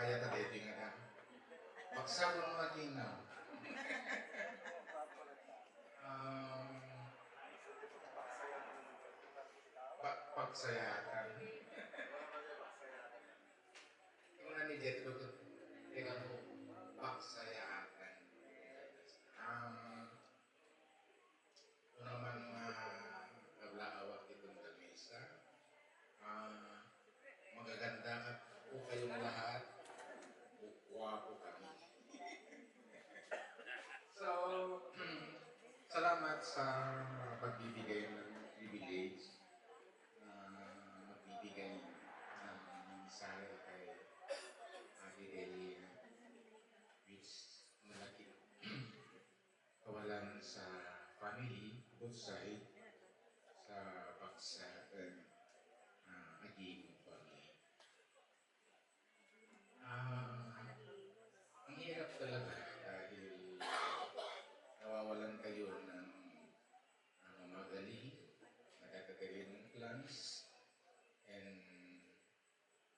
kaya tadi tinggal paksa ko maginaw. Um, pagsayatan. Yung nga ni Jet ko, tingnan mo, pagsayatan. Ito naman kablaawak itong lamesa. Magaganda ka po kayong lahat. Wapo kami. So, salamat sa pagbibigay ng privilege na magbibigay ng mensahe kay Ate Delia, which malaki kawalan sa family, both side, sa paksa aging family. Ang hirap talaga dahil nawawalan kayo ng magaling, nagkakagaling ng plans, and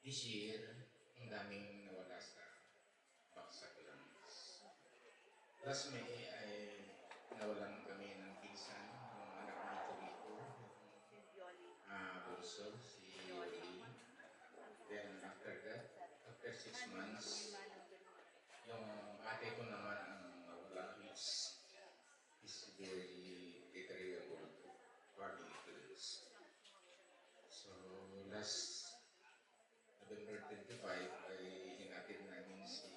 this year, ang daming nawala sa baksa plans. Last May ay nawalan kami ng pinsan, yung anak ni Chorito, Bulso, si Yoli. Then after that, after 6 months, yung ate ko naman ang nawala is very deteriorable family plans. So last November 25 ay hinatid namin si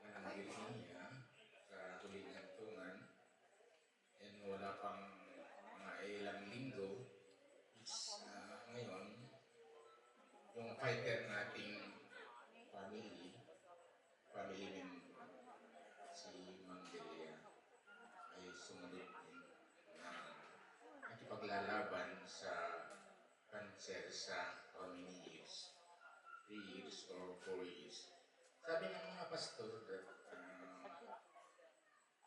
Manang Virginia sa huling hantungan, and wala pang mga ilang linggo is ngayon yung fighter nating family member si Mang Delia ay sumunod din na nakipaglalaban sa cancer sa how many years? 3 years or 4 years. Sabi ng mga pastor that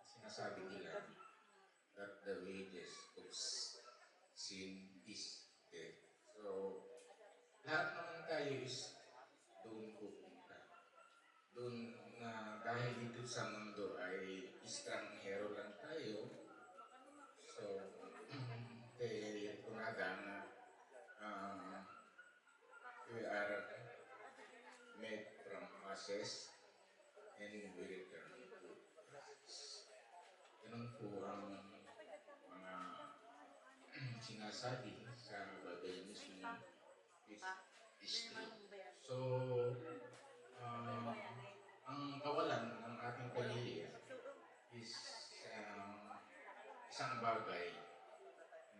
sinasabi nila that the wages of sin is death. So, lahat naman tayo is doon pupunta. Doon na dahil dito sa mundo ay estranghero lang tayo. So, kaya kunaga na we are made from ashes and we return to ashes. Ganun po ang mga sinasabi sa Bible mismo history. So, ang kawalan ng ating pamilya is isang bagay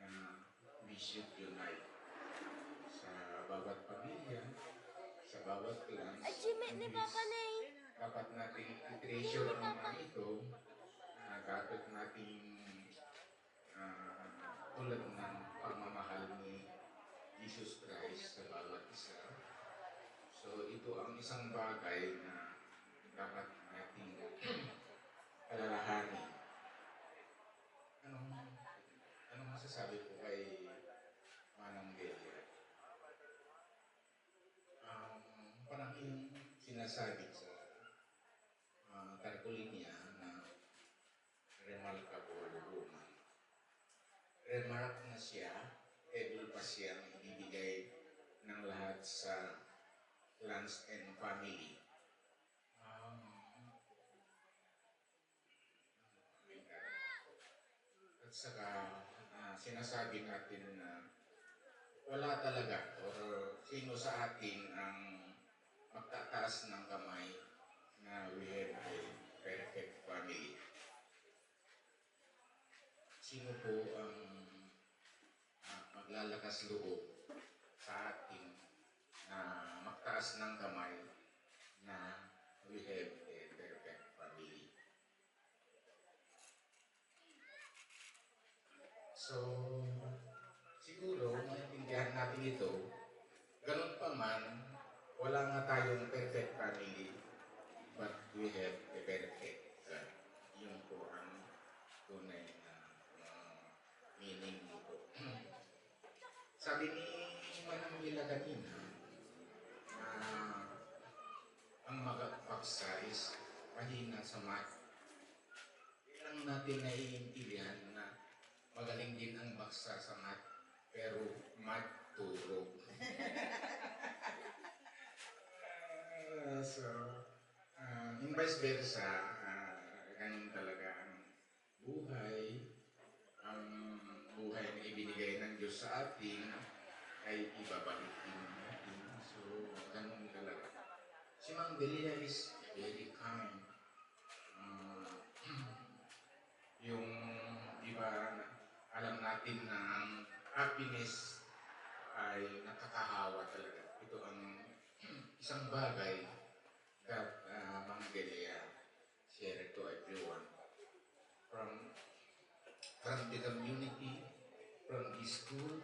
na we should unite sa bawat pamilya, sa bawat clans, dapat natin i-treasure ang mga ito, dapat natin tulad ng pagmamahal ni Jesus Christ sa bawat isa. So ito ang isang bagay na dapat natin alalahanin. Anong masasabi ko kay Manang Delia? Parang yung sinasabi sa tarpaulin niya na remarkable woman. Remark na siya, able pa siyang ibibigay ng lahat sa clans and family. At saka sinasabi natin na wala talaga or sino sa atin ang magtataas ng kamay na we have a perfect family. Sino po ang maglalakas loob sa atin na magtaas ng kamay na we have a perfect family? So, siguro, maintindihan natin ito, ganun pa man, wala nga tayong perfect family, but we have a perfect God. Yun po ang tunay na meaning nito. Sabi ni Manang Mila kanina, is mahina sa math. Kailang natin naiintindihan na magaling din ang baksa sa math, pero math turog. In vice versa, ganun talaga ang buhay. Ang buhay na ibinigay ng Diyos sa atin ay ibabalik din natin. So, ganun talaga. Si Mang Delia is very kind. Yung, di ba, alam natin na ang happiness ay nakakahawa talaga. Ito ang isang bagay that Mang Delia shared to everyone. From the community, from the school,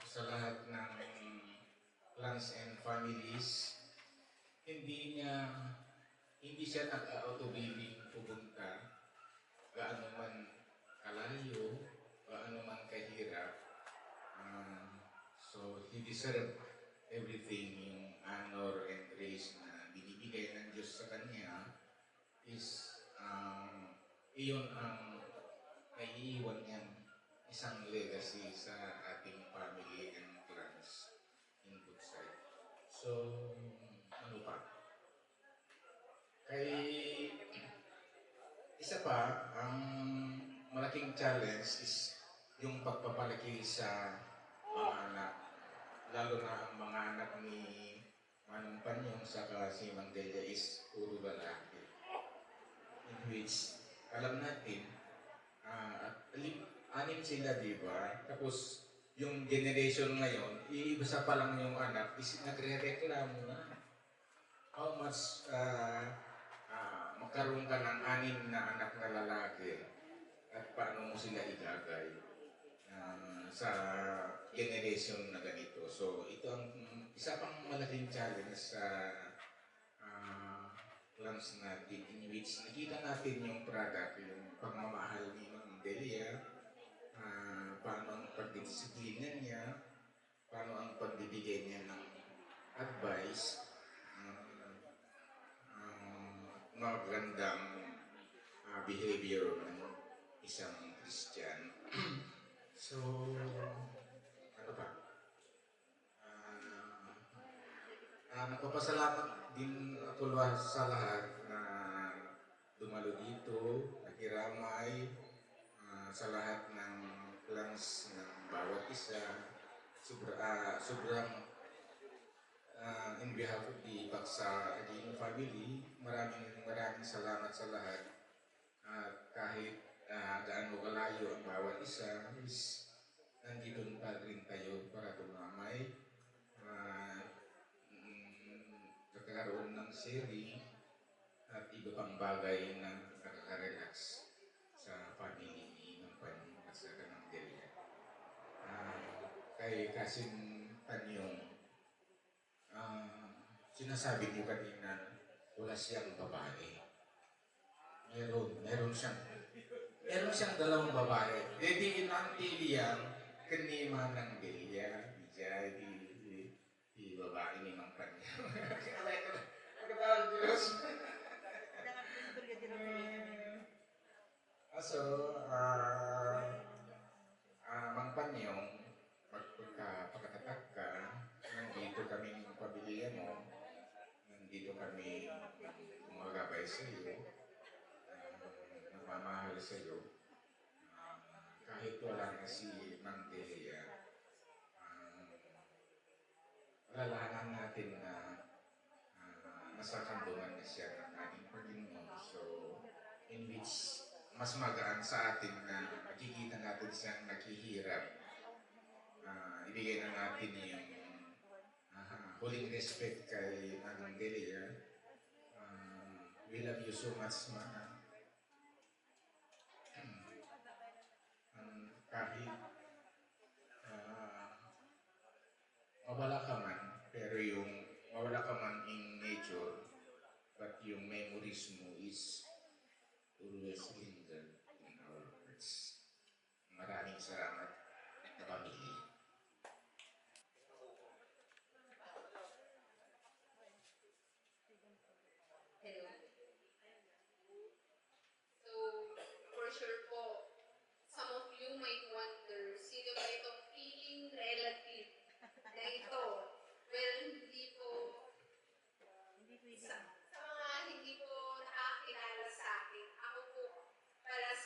sa lahat ng clans and families, hindi siya nag-autobiling pupunta gaano man kalayo, gaano man kahirap. So he deserved everything, yung honor and praise na binibigay ng Diyos sa kanya is iyon ang naiiwan niyang isang legacy sa ating family and clans in Woodside. So, ano pa? Kay isa pa, ang malaking challenge is yung pagpapalaki sa mga anak. Lalo na ang mga anak ni Manong Panyong saka si Mang Delia is puro lalaki. In which, alam natin, anim sila, di ba? Tapos, yung generation ngayon, iisa pa lang yung anak, nagre-reklamo na. How much magkaroon ka ng anim na anak na lalaki at paano mo sila igagay sa generation na ganito. So, ito ang isa pang malaking challenge sa plans natin in which nakita natin yung product, yung pagmamahal ni Mang Delia, paano ang pagdisiplina niya, paano ang pagbibigay niya ng advice, magandang behavior ng isang Christian. So, ano pa? Nagpapasalamat din ako sa lahat na dumalo dito, nakiramay, sa lahat ng plans ng bawat isa. Sobrang in behalf of the Baksa Aquino family, maraming salamat sa lahat. Kahit gaano kalayo ang bawat isa, is nandito pa rin tayo para tumamay. Nagkakaroon ng sharing at iba pang bagay na nakaka-relax sa family ni Mang Panyong at sa Kanang Delia. Kay Kasim Panyong, sinasabi mo kanina, wala siyang babae. Meron siyang dalawang babae. Di inantiliyan kanima ng Delia, di babae ni Mang Panyong. Pagkatawag Diyos. So, Mang Panyong, pagkatatak ka, nandito kaming pabilihan mo, nandito kami gumagabay sa iyo, nagmamahal sa iyo. Kahit wala na si Mang Delia, alalahanan natin na nasa kandungan na siya ng ating Panginoon. So, in which mas magaan sa atin na makikita natin siyang naghihirap. Ibigay na natin yung huling respect kay Manong Delia. We love you so much, Ma. Kahit mawala ka man, pero yung mawala ka man in nature, but yung memories mo is always linger in our hearts. Maraming salamat na pamilya.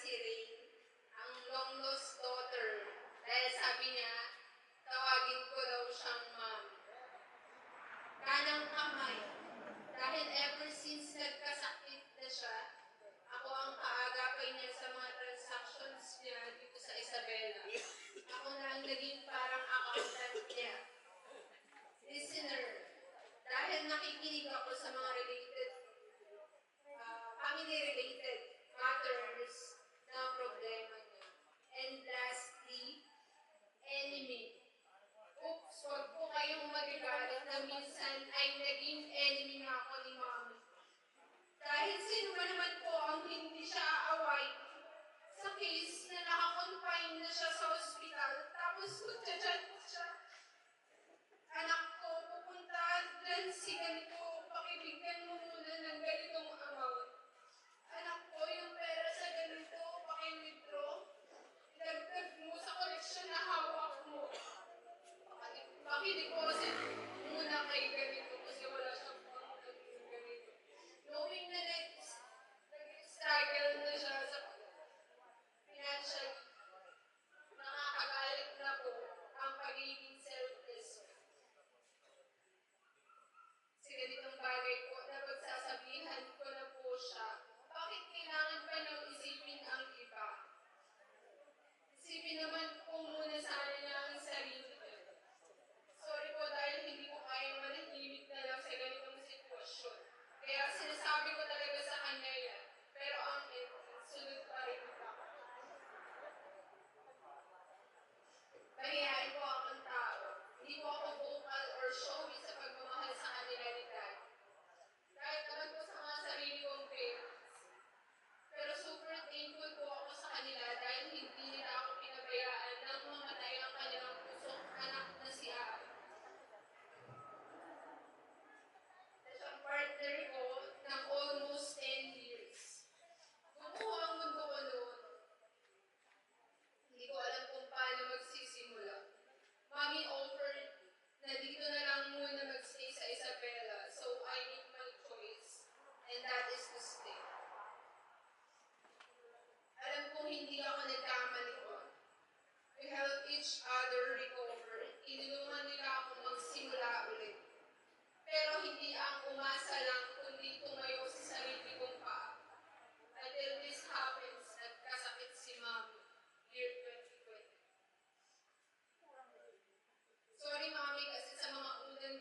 si Rain, ang long lost daughter. Dahil sabi niya, tawagin ko daw siyang ma'am. Kanang kamay. Dahil ever since nagkasakit na siya, ako ang kaagapay niya sa mga transactions niya dito sa Isabela. Ako na ang naging parang accountant niya. Listener, dahil nakikinig ako sa mga family-related matters na problema niya. And lastly, enemy. Oops, wag po kayong magagalit na minsan ay naging enemy na ako ni Mami. Dahil sino ba naman po ang hindi siya aaway sa case na nakakonfine na siya sa ospital, tapos magchat-chat siya. Anak ko, pupunta dyan si ganito, pakibigyan mo muna ng ganitong amount. Anak ko, yung pera sa ganito, paki-withdraw. Idagdag mo sa koleksyon na hawak mo. Paki-deposit muna kay ganito kasi wala siyang pang ganito. Knowing na nag-struggle na siya sa financial, nakakagalit na po ang pagiging selfless. Kasi ganitong bagay po, napagsasabihan ko na po siya. Bakit kailangan pa niyang isipin ang iba? Isipin naman po muna sana niya ang sarili niya. Sorry po dahil hindi ko kayang manahimik na lang sa ganitong sitwasyon. Kaya sinasabi ko talaga sa kanya yan. Pero ang sunod pa rin ako. Mahihain po akong tao. Hindi po ako vocal or showy sa pagmamahal sa kanila ni Dad. Kahit naman po sa mga sarili kong parents. Pero super thankful po ako sa kanila dahil hindi nila ako pinabayaan nang mamatay ang kanilang pusong anak na si Aaron. Siyang partner ko ng almost 10 years. Bumuo ang mundo ko noon. Hindi ko alam kung paano magsisimula. Mami offered na dito na lang muna magstay sa Isabela, so I made my choice, and that is to stay. Alam kong hindi ako nagkamali ko. We help each other recover. Inulungan nila akong magsimula ulit. Pero hindi ang umasa lang, kundi tumayo sa sarili kong paa. Until this happens, nagkasakit si Mami, year 2020. Sorry Mami kasi sa mga unang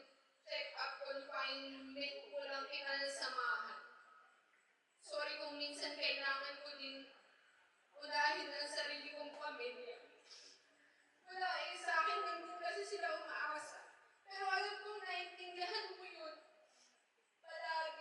check-up confinement ko lang kita nasamahan. Sorry kung minsan kailangan ko din unahin ang sarili kong pamilya. Wala sa akin nandun kasi sila umaasa. Pero alam kong naintindihan mo yun. Palagi.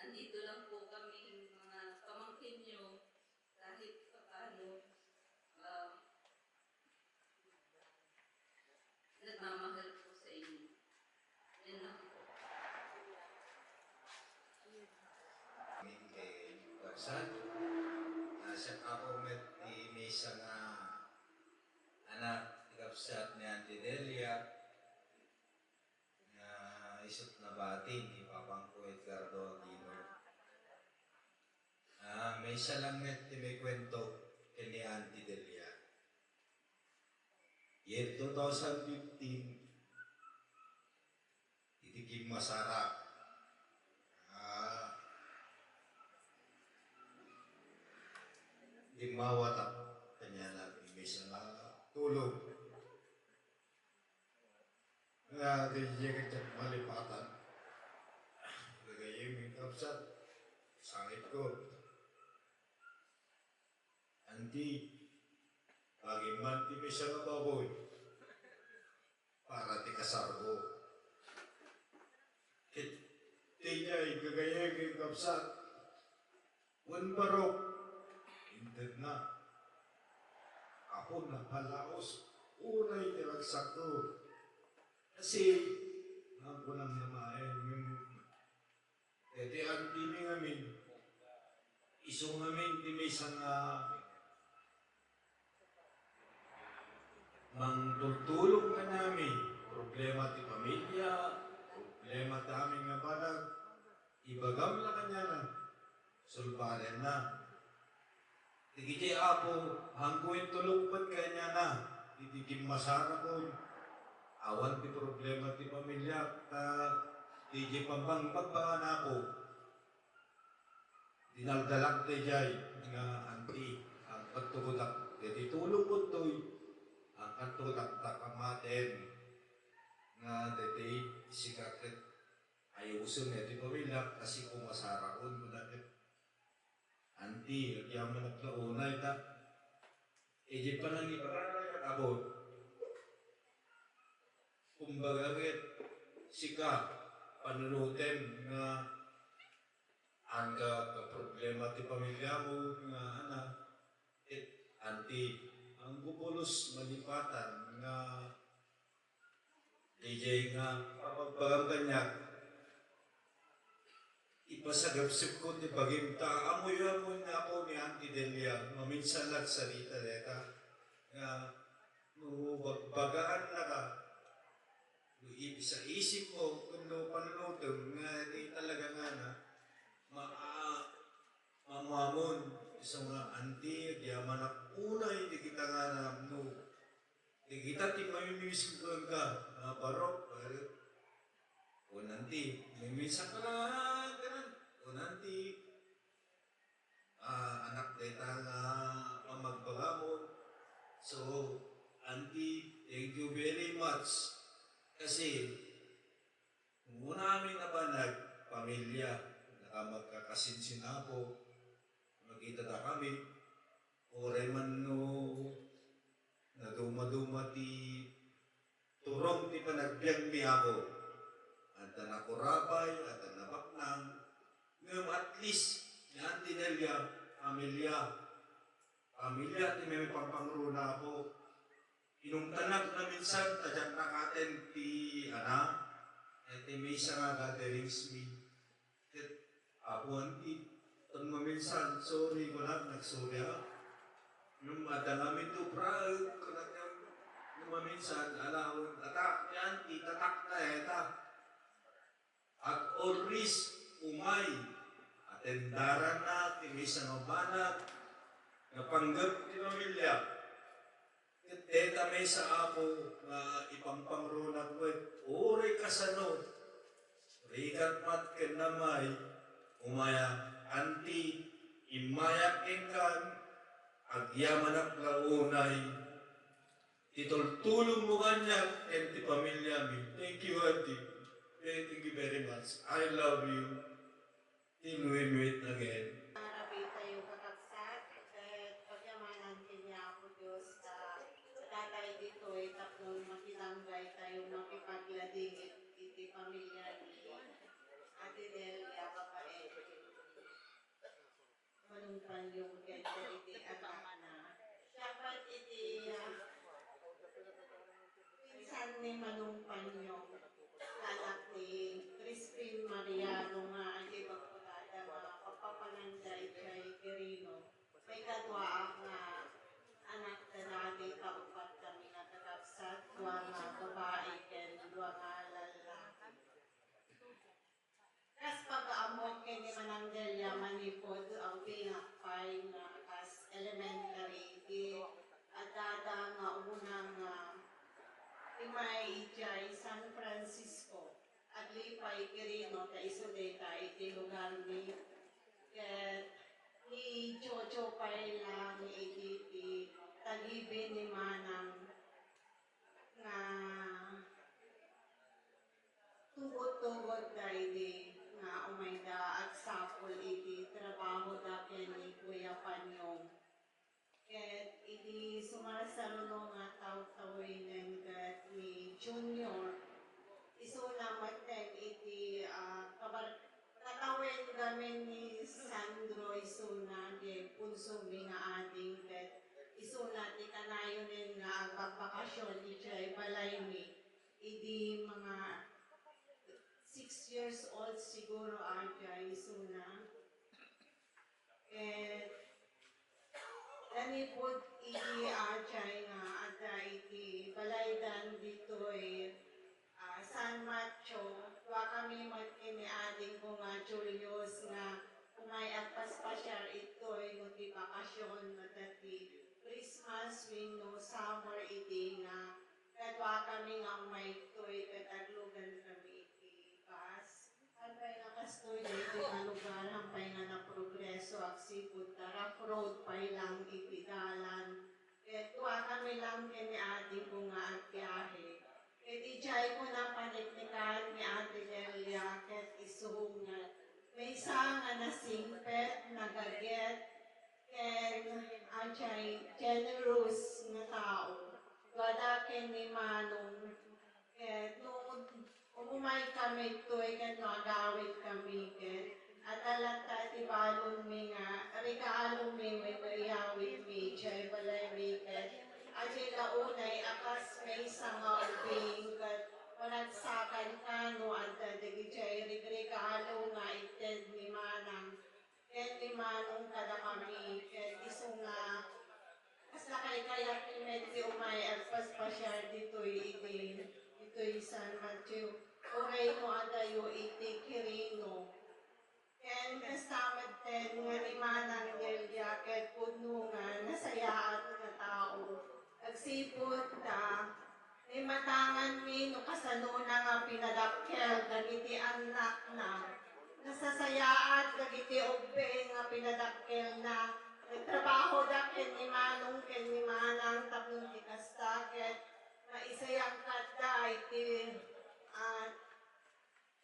nandito lang po kami mga pamangkin nyo kahit paano nagmamahal po sa inyo. Yan lang po. Kay Kapsat, siya ako met ni Misa nga anak ni Kapsat ni Auntie Delia nga isot na batin ni Papang ko Edgardo Aquino. May isa lang met ni may kwento kay ni Auntie Delia. Year 2015, itikim masarap. Dimawat ako kanya na imbes na tulog. Nga diya kacang malipatan. Lagay yung Kapsat. Sangit ko. Anti, pagiman ti may siya nga baboy. Para ti kasarbo. Ti niya igagaya yung Kapsat. Wan barok. Hinted na. Ako napalaos. Unay tiragsak ko. Kasi, ako nang namahin yung tetian dini ngamin. Isong ngamin di may isang mangtutulong ka namin. Problema ti pamilya, problema ti aming nga banag. Ibagam na kanya na. Sulbanen na. Tigiti apo, hangguin tulungpan kanya na. Titigim masara ko. Awan ti problema ti pamilya. Tigi pambang pagbangan ako. Dinaldalag ti jay nga anti. Ang pagtugudak. Jadi tulong ko to'y. Ang pagtugudak takamaten. Nga dati sikakit. Ayusun na ti pamilya. Kasi kung masara ko. Anti, yaman naglaunay ta. Iji pa nang iparang abot. Kumbaga sika, panunutin nga ang problema ti pamilya mo nga anak. Anti, ang gupulos malipatan nga DJ nga kapagpagang kanyak. Ipasagapsip ko ti bagimta. Amoy-amoy na ako ni Auntie Delia. Maminsan lang salita deta. Nga, bagaan na ka. Sa isip mo, kung panunutom, nga di talaga nga na, mamamon. Isa mga auntie, di yaman na unay, di kita nga na, di kita ti mamimiss ko ka. Barok, o nanti, may minsan ka na, o nanti, anak deta nga magbagamon. So, auntie, thank you very much. Kasi, kung muna aming nabanag, pamilya, magkakasinsin ako, magkita na kami, ore man no, naduma-duma ti turong ti panagbiag mi ako. At nakurabay, at nabaknang, ngayon at least, ni Auntie Delia, pamilya, ti may pangpangruna ako. Inungtanag na minsan, tadyak na katen ti, at may isa nga gatherings mi. Ako anti, tan maminsan, sorry ko lang, nagsorry ha. Nung madalami to, proud ko lang yung maminsan, alawin, tatak ni Auntie, tatak na eta. At always umay, atendaran na, timis ang mabanat, napanggap ti pamilya. Teta may sa apo na ipampamrunag mo, uri kasano, rigat mat ken namay, umaya, anti, imayak engkan, agyaman ak launay, titultulong mo kanya, ken ti pamilya mi. Thank you, Auntie. Thank you very much. I love you. Inuit again. Marami tayo kakagsak at pagyamanan kanya ako Diyos sa tatay dito ay tatlong makilanggay tayo makipaglading iti pamilya ni Ate Delia babae. manong panyong kaya iti anak na. Dapat iti pinsan ni manong panyong anak ni Crispin Mariano nga iti pagpagada nga papapananday kay Quirino. May kadwa nga anak na dati kaupat kami nga tagapsat, dua nga babae ken dua nga lalaki. Kas pag-aamok kay ni Mananggelia manipod ang pinakpay nga as elementary di adada nga unang imay ijay San Francisco at lipay Quirino ta isuleta iti lugar ni ket ni Jojo pay lang iti tagibi ni Manang nga tugot-tugot dahil nga umayda at sapol iti trabaho dapyan ni Kuya Panyong. Ket iti sumarasarunong nga taw-tawinan ket ni Junior isulamat din iti katawin kami ni Sandro isuna di punsumi nga ading ket isuna ti kanayon din nga agbakasyon iti balay mi idi mga 6 years old siguro adya isuna. And nanipod iti adya nga adda iti balaydan ditoy San Macho. Wa kami mag-iniading ko nga Julius nga umay agpaspasyal itoy no ti bakasyon no dati Christmas wino summer iti nga kadwa kami nga umay itoy kataglugan kami iti bus. Hampay nga kastoy dito nga lugar hampay nga na progreso agsipod rough road pay lang iti dalan. Kadwa kami lang kiniading ko nga agbiyahe. Iti jay ko na paniknikan ni Ate Delia ket isuhungan. May isa nga nasingpet, nagaget, ken ajay generous nga tao. Wala ken ni Manong. Ket noon umumay kami to'y ket magawit kami ket at alata ti balon mi nga regalo mi mayawit mi jay balay mi ket adi launay akas may nga ubing kat wanagsakan ka no at dagijay regalo nga ited ni Manang ken ni Manong kada kami ken iso nga as lakay kaya medyo umay agpaspasyal dito'y San Mateo oray no adayo iti Quirino ken kastamat ten nga ni Manang Delia ket pudno nga nasayaan nga tao agsipod may matangan mi no kasanuna nga pinadakkel dagiti anak na nasasayaat dagiti ubbe nga pinadakkel na nagtrabaho daken ni Manong ken ni Manang tapno ti kasta ket maisayang kadda iti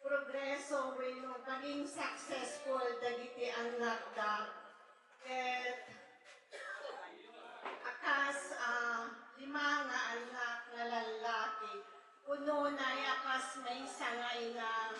progreso wenno paging successful dagiti anak da ket akas 5 nga anak nga lalaki kuno na akas may sangay na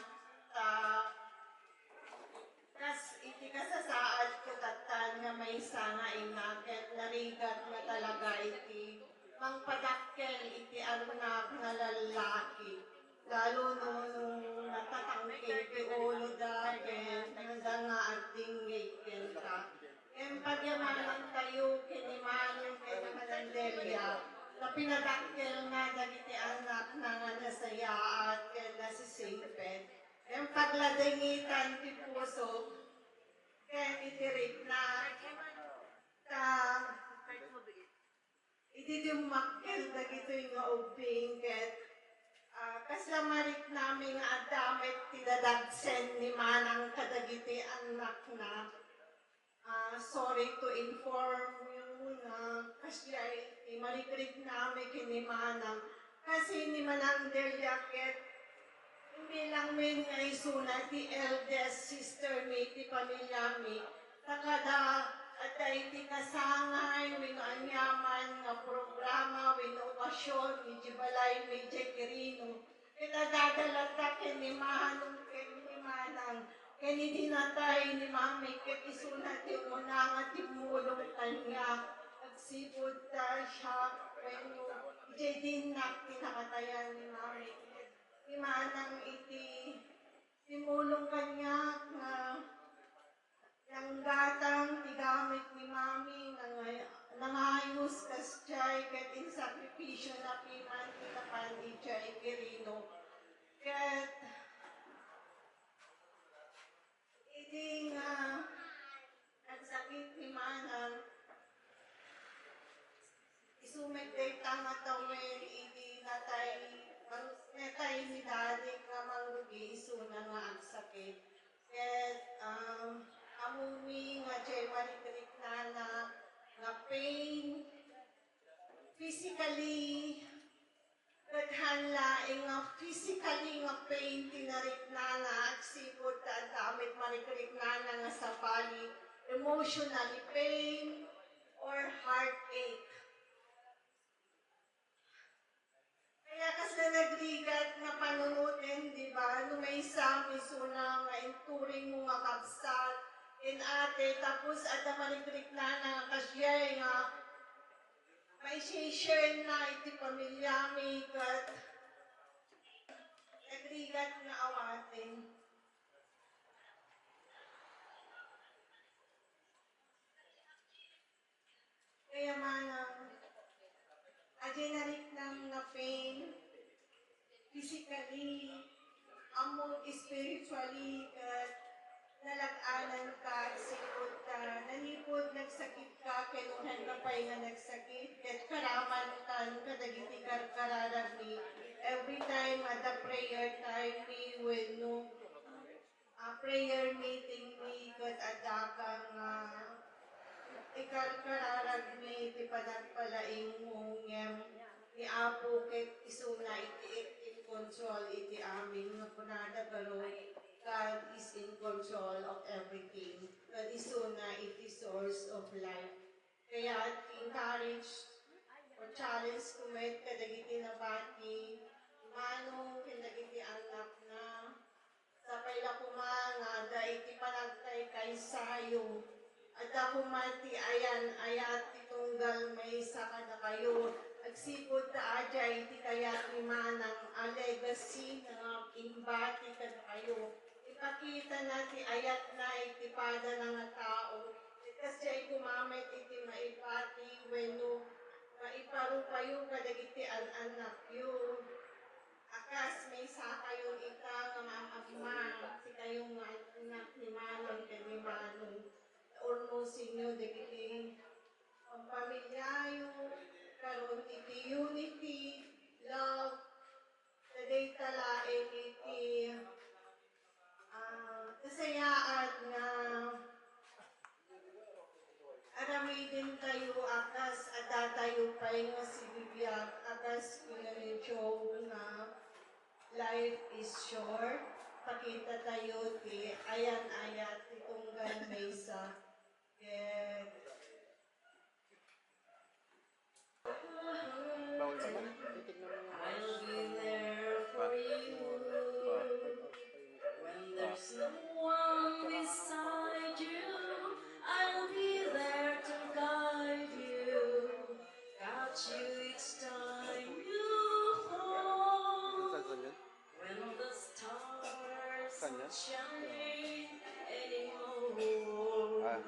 kas iti kasasaad ko katan nga may sangay na ket narigat nga talaga iti mangpadakkel iti anak nga lalaki lalo nung natatangkil ti ulo dagen hanggang nga agtinggay ken ka ken pagyamanan tayo kinimanong ken Mananggelia na pinadakkel nga dagiti anak na nga nasayaat ken nasisingpet ken pagladingitan ti puso ken itirik na itidumakkel dagitoy nga ubing ket kaslamarik namin nga adamit tidadagsen ni Manang kadagiti anak na sorry to inform you na kasi imarikrik namin kini Manang kasi ni Mananggelia ket hindi lang min nga isuna ti eldest sister mi ti pamilya mi takada at iti kasangay wino anyaman nga programa wino okasyon ni Jibalay mi Quirino pinadadalata ken ni Manong ken ni Manang Kani dinatay ni mami ket isunat yung una nga timulong kanya. Nagsipod ta siya when ijay dinak tinakatayan ni mami. Di manang iti timulong kanya nga gatang tigamit ni mami nangayos kas chay ket in sakripisyo na piman tinapan di chay kirino. Ket hindi nga nagsakit ni manang isumek day tama tawin hindi natay ni dadi nga mangrugi iso na nga ang sakit. Ket amumi nga jay marikrik na nga pain physically naghanlaing nga physically nga pain tinarik na agsipod ta damit marikrik na nga sa body, emotionally pain or heartache. Kaya kas na nagligat nga panunutin, di ba? Nung may isa, may suna nga inturing mo nga kapsat, in ate, tapos at maligrik na kasya nga may share na iti pamilya may kat nagrigat nga awatin. Kaya manang adrenaline ng nga pain physically among spiritually kat nalag-anan ka, sikot ka, nanipod, nagsakit ka, kenuhan ka pa nga nagsakit, ket karaman kan, kadagiti karkararag ni, every time at the prayer time ni, when no, prayer meeting ni, ket adakang ikarkararag ni, ti panagpalaing mong ni Apo, ket isuna iti in control, iti amin, nga punadagalo, God is in control of everything. God is una, it is source of life. Kaya encourage or challenge kumet kadagiti na bati, manong kinagiti anak na sa paila kumanga, da iti panagkay kay sayo. At ako mati ayan, ayat itunggal may sakada kayo. Agsipod ta adya iti kaya ni manang a legacy na imbati kada kayo. Ipakita natin ayat na itipada ng tao. Kasi ay kumamit iti maipati weno maiparupayo kadagiti ang anak yun. Akas may saka yung ita nga mamagma si kayong anak ni manang kani manong orno sinyo dagiti ang pamilyayo karon iti unity, love, taday talain iti kasayaan nga aramidin tayo akas adatayo pa'y nga si Bibiyag akas pinanidyo nga life is short pakita tayo ti ayan-ayat titunggan mesa get I'll be there for you when there's no one beside you. I'll be there to guide you, catch you each time you fall. When the stars don't shine anymore,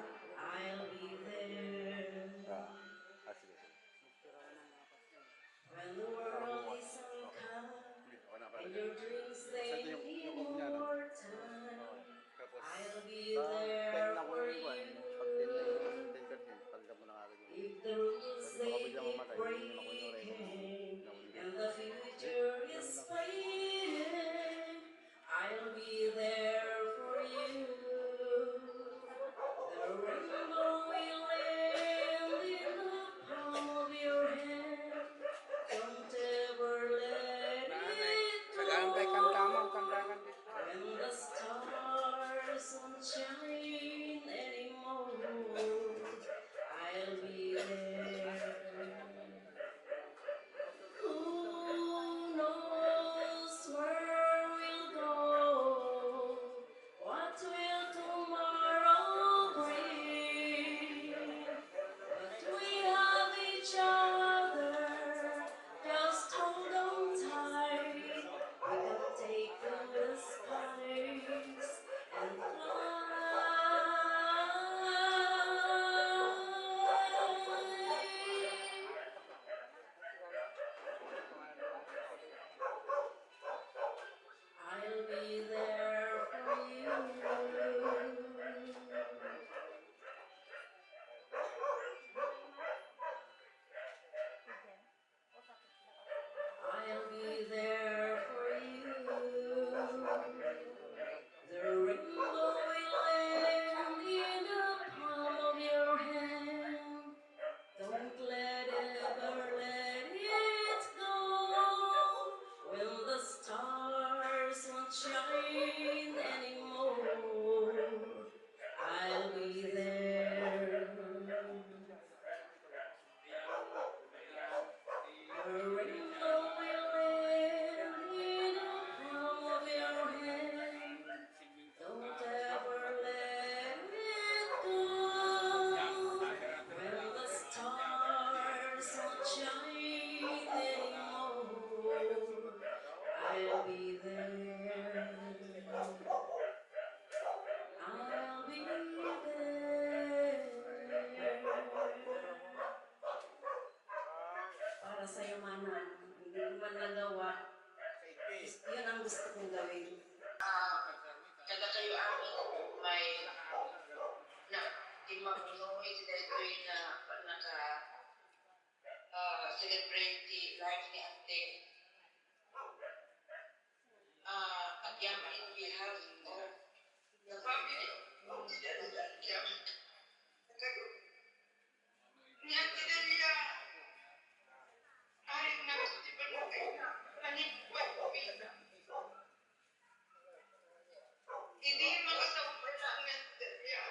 gusto kong gawin. Kada kayo amin may na imapunoy sila ito'y na naka celebrate the life ni Ate. Agyam in behalf of the family of the Agyam. Ni Ate Dalia ay nakasipan mo kayo na panipwat ko pila. Hindi makasawal na ang Ate Dalia.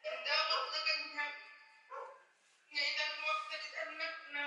Indawat na kanya. Ngayon ang mga anak na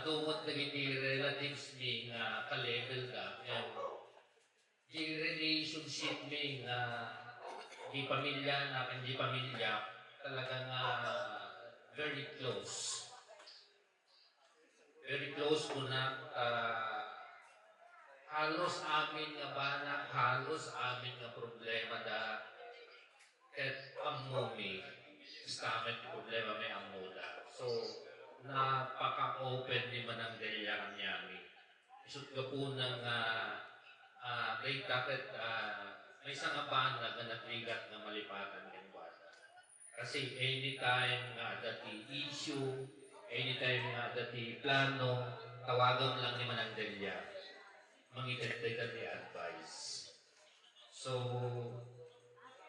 dumot na giti relatives mi nga ka-level ka, di relationship mi nga di pamilya na di pamilya, talagang very close. Very close ko na halos amin nga bana, halos amin nga problema da ket ammo mi. Stamet problema may ammo da. So, napaka-open di man ang deliyan niyami. Isut ka po ng may dapat may isang abana na nagligat na malipatan ng bata. Kasi anytime nga dati issue, anytime nga dati plano, tawagan lang ni Manang Delia. Mangitagdagan ni advice. So,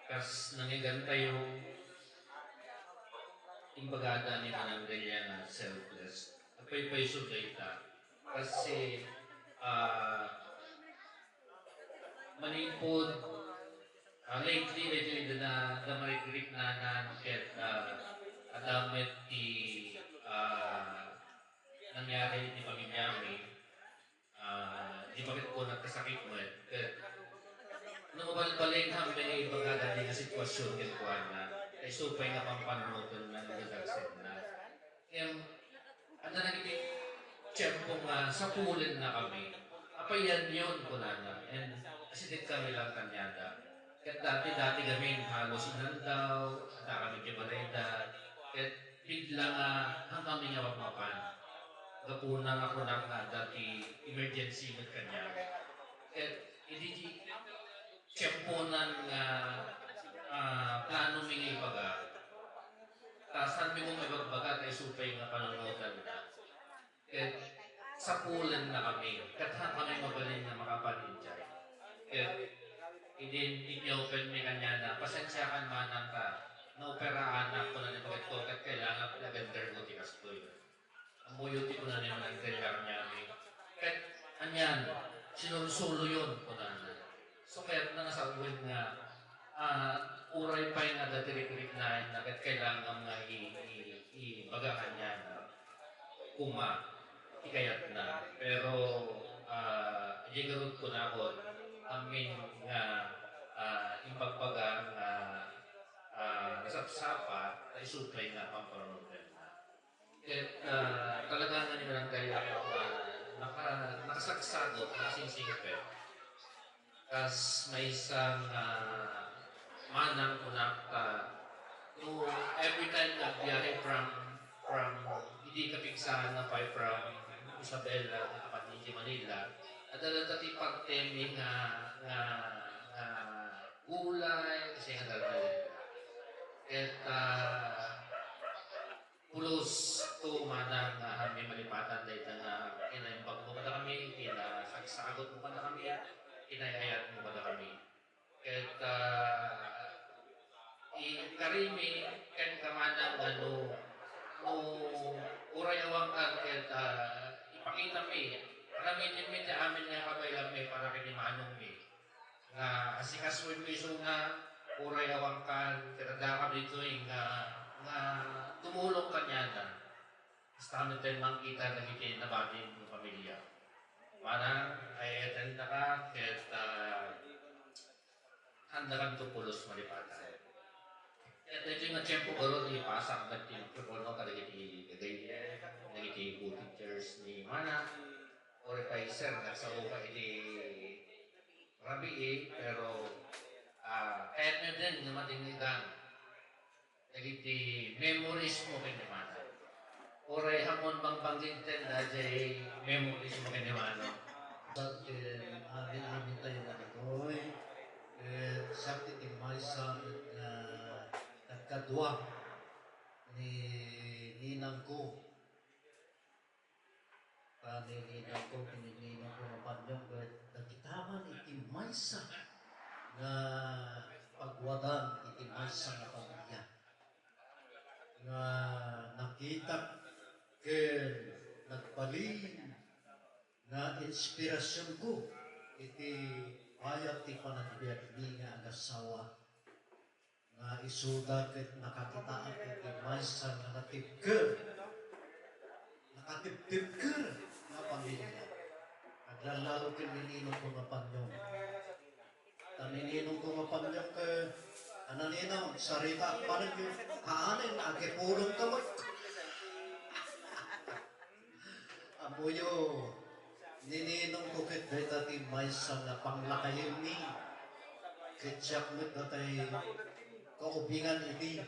kas nangigan tayo, imbagada ni Manang Delia na selfless. Apay-pay sugay ta. Kasi, manipod, lately, medyo na marikirik na ket adamit ti nangyari di pamilya mi. Di bakit ko nagkasakit mo nung mabalik hambing ibang kadali nga sitwasyon ket kuan na ay supay nga pampanood na nagdagset na. Ano naging tiyempo nga sa pulin na kami. Apayan yun ko na. And asidit kami lang kanyada. Kat dati kami halos inandaw, at kami kibareda. Kat bigla nga hanggang kami nga mapapan. Gapunan ako ng dati emergency med kanya. Kat hindi tiyemponan nga plano mi nga ibaga. Tasan mi kong ibagbaga tayo supay nga panonodan na. Kat sa pulan na kami. Kat kami mabalin na makapaninjay. Kat in-open mi kanya na pasensyakan manang ka na opera anak ko na nipagit ko kat kailangan lavender ko tikas ko yun. Ang muyuti ko na naman ang kailangan niya mi. Kat anyan, sinusulo yun ko na. So kaya na nasa uwin nga uray pa yung nagatirik-rik na kat kailangan nga i-bagakan niya na ikayat na. Pero iyagarod ko na ako amin nga impagpagang nasapsapa ay supay nga pamparonodan na. Kaya talaga nga nila lang tayo nakasagsado, nakasingsingpet. Kas may isang manang kunakta no every time nagbiyahe from hindi kapigsahan na pa from Isabela na Kapatid Manila at dati parte may nga gulay kasi nga dalawa at pulos to manang may malipatan dahil na kinaimbag mo kada kami kinasagsagot mo kada kami kinayayat mo kada kami at karimi kan kamanang uray awang at ipakita mi kami din amin nga kabaylan mi para kinimanong mi nga asikasuin mi so nga uray awang kan kirada kami dito nga tumulong kanya na basta kami tayo makita na kita na bagay ng pamilya parang ay atanda ka kahit handa kang tupulos malipatan. At ito yung tiyempo ko rin ipasak na tinupulong ka nagiti gagay nagiti good teachers ni Mana o repaiser nasa uka iti rabi pero kahit na din namating nilang nagiti memories mo kay Mana. Oray hamon bang banggintin na jay memories mo kay Mana. Sa amin tayo na ito'y sakit ni Maisa na nagkadwa ni ninang ko. Ni ninang ko, pininang ko ng panyong nagkitaman iti Maisa na pagwadan iti Maisa na pamilya. Na nakita nagbalin na inspirasyon ko iti ayat ti panagbiag ni nga agasawa nga isuda ket nakakitaan iti maysa nga natibker nakatiptip ka nga pamilya. Naglalaro kinininong ko nga panyong. Taninong ko nga panyong ka, ananinong, sarita ang panig yung kaanin, agipulong ka mo. Amuyo, nininong ko kit betati may sa nga panglakayin ni. Kitsak mo tatay kaubingan ini.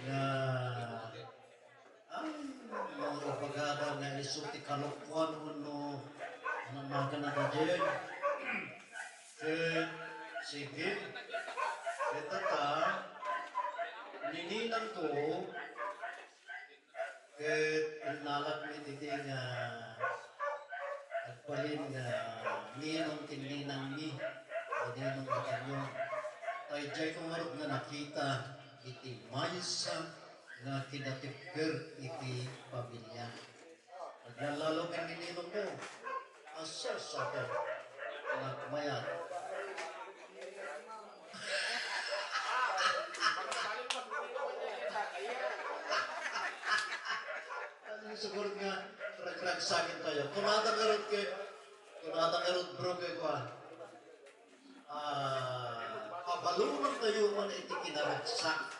Na ay, mga pagada na isuti kalokwan mo no nanaga na dyan. Sige, ito ta, nininang ko, inalat ni titi nga agpalin nga ninong tininang ni, o ninong kanyo. Tay jay ko marot nga nakita, iti maysa nga kinatipker iti pamilya. Naglalalo ka nininong ko, asa sa ka, nagmayat. Siguro nga, ragsagin tayo. Kunada ngarot bro kay kwa. Pabalungan tayo man iti kinaragsak.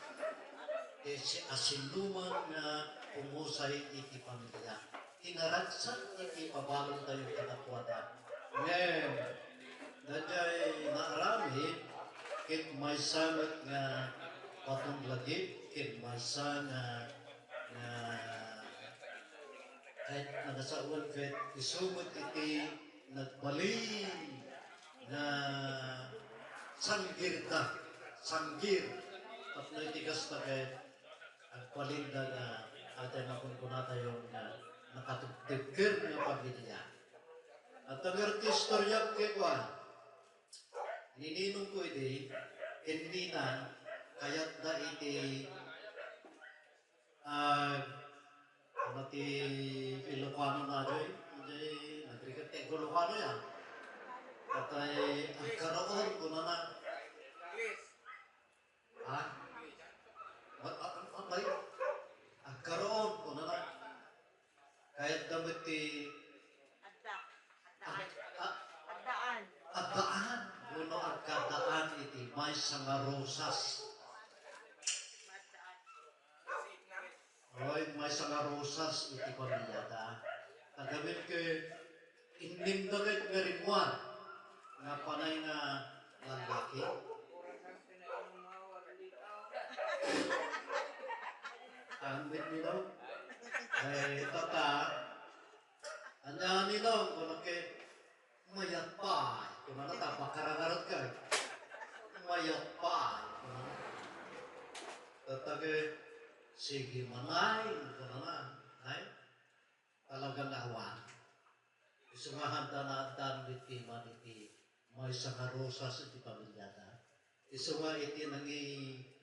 Si asinuman nga pumusay iti pamilya. Kinaragsak iti pabalong tayo kanakwada. Ngayon, Dajay naarami, kit may sangat nga patong lagi, kit may sangat nga kahit nagasauan kahit isumot iti nagbalin na sanggir tapno itigas na kahit agbalin na nga atay makunkunata yung nakatugtugkir ng pamilya. At ang artistorya kekwan, nininong ko iti, hindi na kaya't na iti mati Ilocano na doy, hindi nagrikat te Ilocano yan. At ay agkaroon ko na na. Ha? Agkaroon ko na na. Kahit damit ti Addaan. Kuno agkadaan iti may sanga rosas. Oy, may sanga rosas iti pamilyada. Tagamit kay inimdagit nga rimwan nga panay nga lalaki. Ambit nila. Ay, tata. Andahan nila. Kung kay mayat pa. Kung ano ta, pakarangarot ka. Mayat pa. Tatagay. Sige manay, kung na, ay, talagang awan. Isumahan tanatan iti maniti, may sanga rosas iti pamilyada. Isuma iti nangi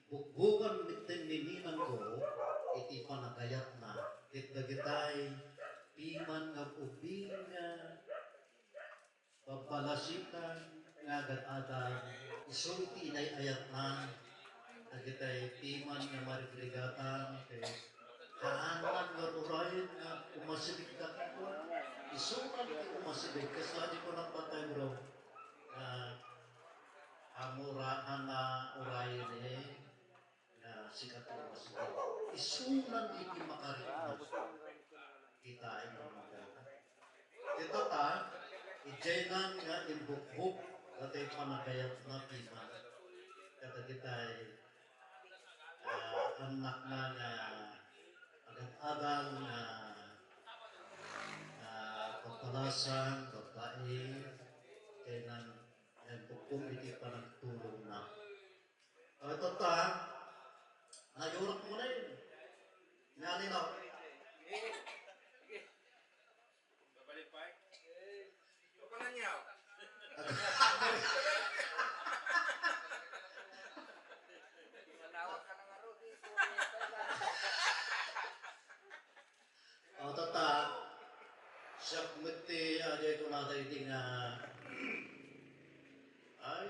bukbukan mitin nininang ko, iti panagayat na, iti dagitay, piman ng ubing nga, papalasitan, nga agad-agad, isulti inay-ayat na, nagitay piman nga marigrigatan kay kaanan nga urayan nga umasibig ka ko isuman ka umasibig kasali ko ng patay bro amurahan na urayan na sikat ko umasibig isuman iti makariknos kitain mo mga ito ta ijaynan nga imbukbuk katay panagayat na piman kata kita'y anak na agad-agal na kapalasan, babae, kaya nagpupong iti pa nagtulong na. Ito ta, nayurot mo na yun. Nga nila. Babalik pa eh? Ito pa na niya. O tata, siyak mati aday ko natay iti nga ay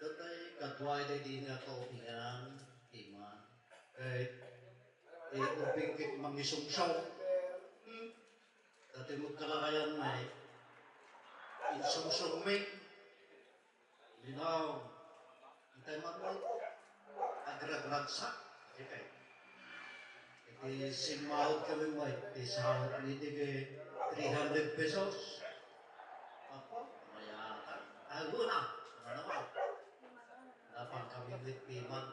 tatay katway day di nga kaupingan ima kahit uping kit mangisumsaw Dati mo kalakayan may insumsuming, linaw, itay man agragraksak, okay. Iti simahod kami mo, iti sahod niti kay 300 pesos. Ako, mayatan. Aguna, ano naman? Dapat kami with payment,